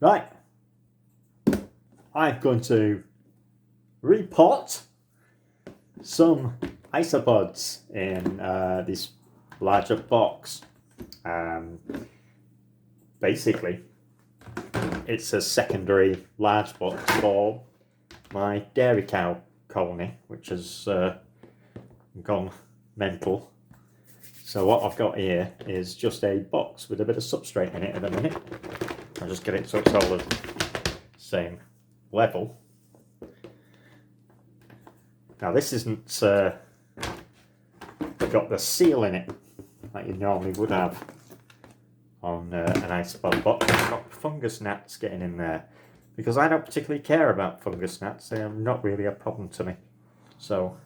Right, I'm going to repot some isopods in this larger box. Basically, it's a secondary large box for my dairy cow colony, which has gone mental. So what I've got here is just a box with a bit of substrate in it at the minute. I'll just get it so it's all the same level. Now this isn't got the seal in it like you normally would have on an isopod box. I've got fungus gnats getting in there because I don't particularly care about fungus gnats. They are not really a problem to me. So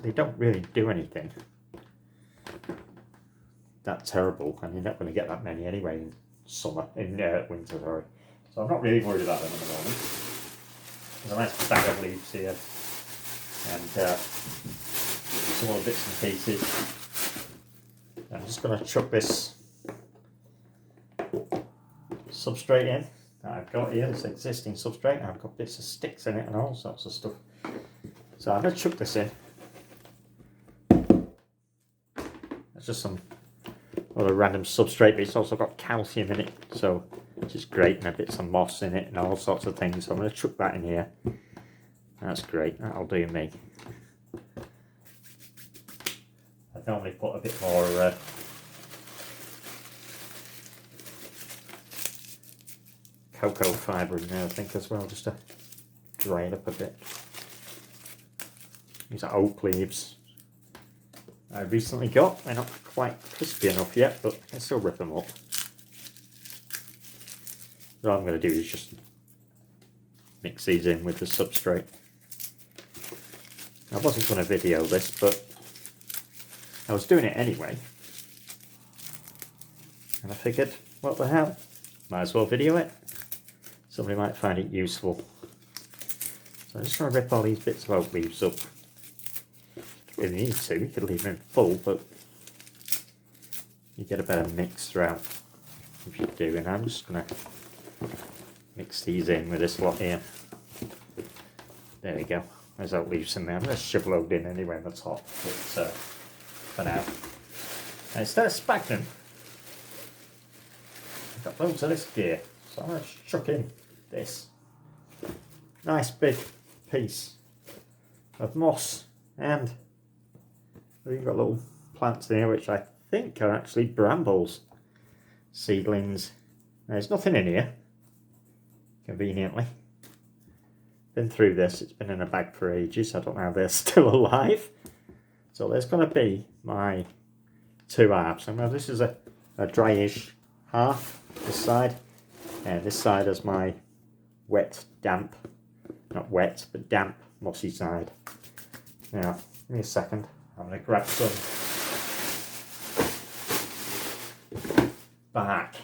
they don't really do anything that terrible, and you're not going to get that many anyway in winter, sorry. So I'm not really worried about them at the moment. There's a nice bag of leaves here, and some other bits and pieces. I'm just going to chuck this substrate in that I've got here, this existing substrate. I've got bits of sticks in it and all sorts of stuff. So I'm going to chuck this in. It's just some other random substrate, but it's also got calcium in it, so which is great, and bits of moss in it and all sorts of things. So I'm going to chuck that in here. That's great, that'll do me. I normally put a bit more cocoa fibre in there, I think, as well, just to dry it up a bit. These are oak leaves I recently got. They're not quite crispy enough yet, but I can still rip them up. What I'm going to do is just mix these in with the substrate. I wasn't going to video this, but I was doing it anyway. And I figured, what the hell, might as well video it. Somebody might find it useful. So I'm just going to rip all these bits of oak leaves up. If you need to, you could leave them full, but you get a better mix throughout if you do. And I'm just going to mix these in with this lot here. There we go. There's oak leaves in there. I'm going to shove load in anyway on the top, but for now. And instead of sphagnum, I've got loads of this gear, so I'm going to chuck in this nice big piece of moss, and we've got little plants in here which I think are actually brambles seedlings. There's nothing in here, conveniently. Been through this, it's been in a bag for ages. I don't know how they're still alive. So there's going to be my two halves. So now this is a dryish half, this side, and this side is my wet, damp, not wet, but damp, mossy side. Now, give me a second. I'm going to grab some bark.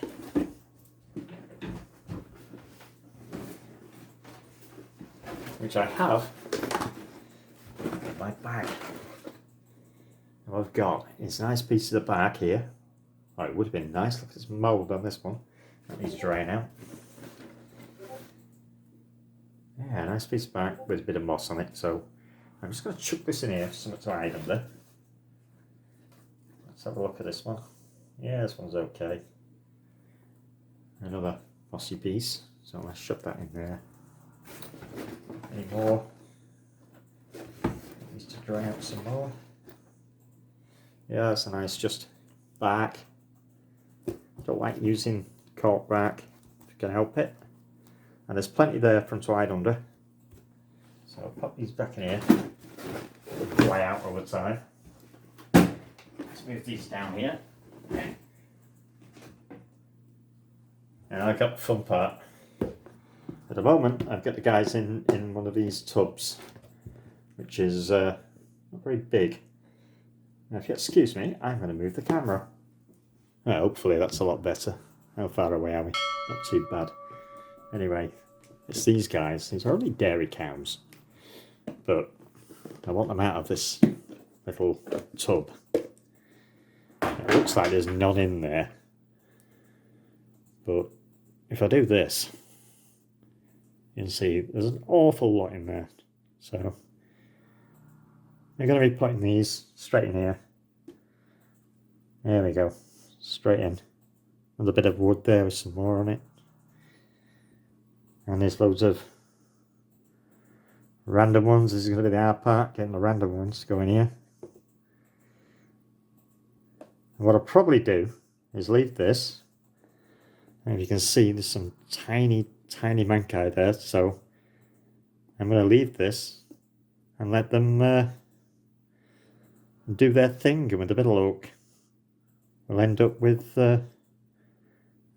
Which I have in my bag. And what I've got is nice pieces of bark here. Oh, it would have been nice. Look at this mould on this one. That needs drying out. Yeah, a nice piece of bark with a bit of moss on it. So I'm just going to chuck this in here for something to hide under. Let's have a look at this one. Yeah, this one's okay. Another mossy piece. So let's shove that in there. Any more? Needs to dry out some more. Yeah, that's a nice just bark. Don't like using cork bark if you can help it. And there's plenty there for them to hide under. So I'll pop these back in here. They'll dry out over time. Let's move these down here. And I got the fun part. At the moment, I've got the guys in one of these tubs, which is not very big. Now, if you excuse me, I'm going to move the camera. Hopefully that's a lot better. How far away are we? Not too bad. Anyway, it's these guys. These are only dairy cows, but I want them out of this little tub. It looks like there's none in there, but if I do this, you can see there's an awful lot in there. So I'm going to be putting these straight in here. There we go, straight in. Another bit of wood there with some more on it. And there's loads of random ones. This is going to be the hard part, getting the random ones to go in here. And what I'll probably do is leave this. And you can see there's some tiny mankai there. So I'm going to leave this and let them do their thing. And with the middle oak, we'll end up with, look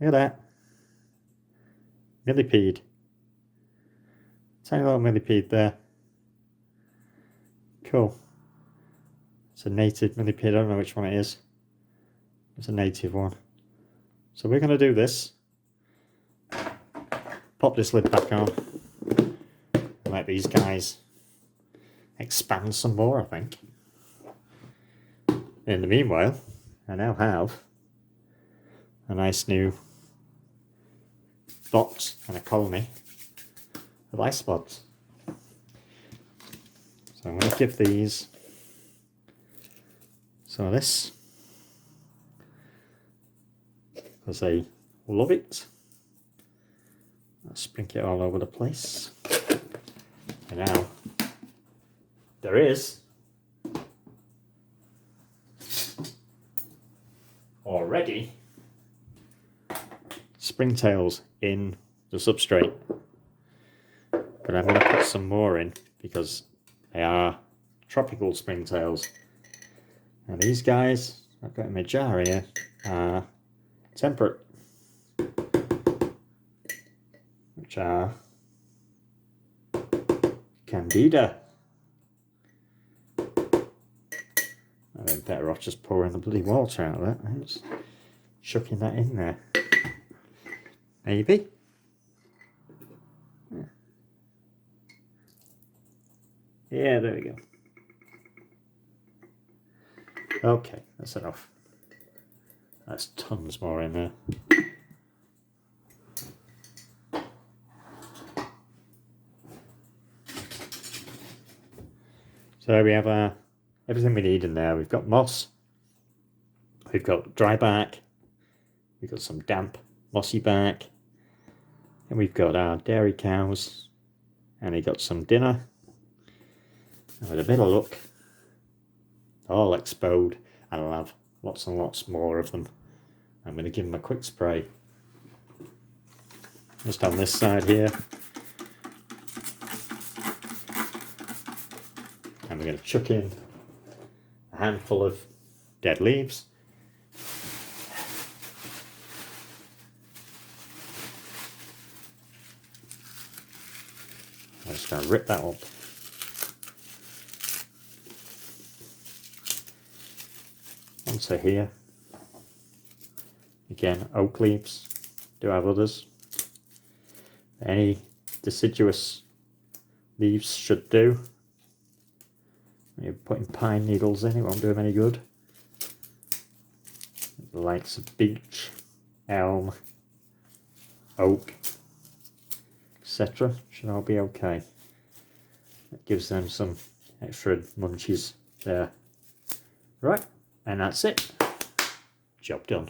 at that, millipede. Tiny little millipede there. Cool. It's a native millipede. I don't know which one it is. It's a native one. So we're going to do this. Pop this lid back on. And let these guys expand some more, I think. In the meanwhile, I now have a nice new box and a colony of isopods. So I'm going to give these some of this because they love it. I'll sprinkle it all over the place. And now there is already springtails in the substrate. But I'm going to put some more in because they are tropical springtails. And these guys, I've got in my jar here, are temperate, which are Candida. I think better off just pouring the bloody water out of that. I'm just chucking that in there. Maybe. Yeah, there we go. Okay, that's enough. That's tons more in there. So we have everything we need in there. We've got moss, we've got dry bark, we've got some damp mossy bark, and we've got our dairy cows, and we got some dinner. And with a bit of luck, all explode, and I'll have lots and lots more of them. I'm going to give them a quick spray. Just on this side here. And we're going to chuck in a handful of dead leaves. I'm just going to rip that up. Onto here. Again, oak leaves. Do have others. Any deciduous leaves should do. You're putting pine needles in, it won't do them any good. The likes of beech, elm, oak, etc. should all be okay. That gives them some extra munchies there. Right, and that's it. Job done.